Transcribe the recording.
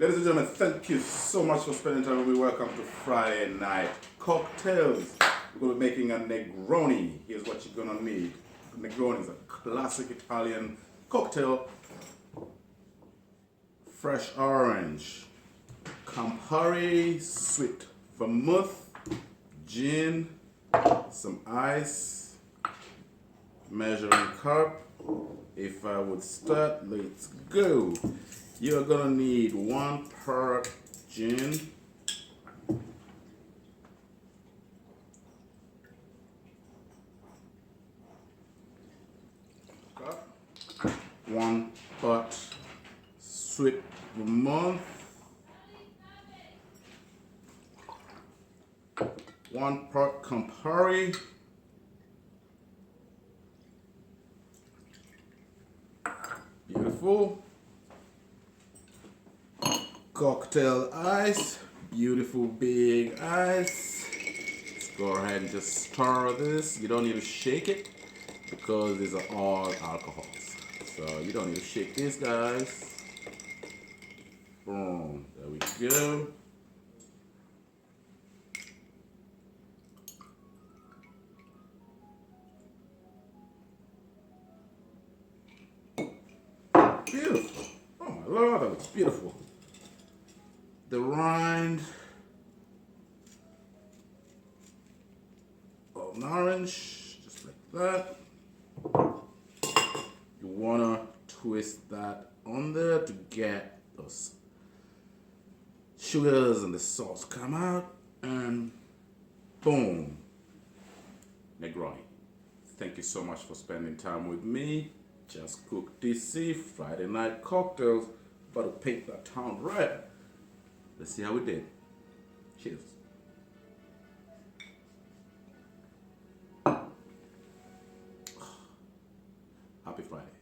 Ladies and gentlemen, thank you so much for spending time with me. Welcome to Friday Night Cocktails. We're going to be making a Negroni. Here's what you're going to need. Negroni is a classic Italian cocktail. Fresh orange, campari, sweet vermouth, gin, some ice, measuring cup. If I would start, let's go. You're gonna need 1 part gin, 1 part sweet vermouth, 1 part campari, beautiful. Cocktail ice, beautiful big ice. Let's go ahead and just stir this. You don't need to shake it because these are all alcohols. So you don't need to shake these guys. Boom, there we go. Beautiful. Oh my Lord, that looks beautiful. The rind of an orange, just like that. You wanna twist that on there to get those sugars and the salts come out, and boom, Negroni. Thank you so much for spending time with me. Just Cook DC Friday Night Cocktails. About to paint that town red. Let's see how we did. Cheers. Happy Friday.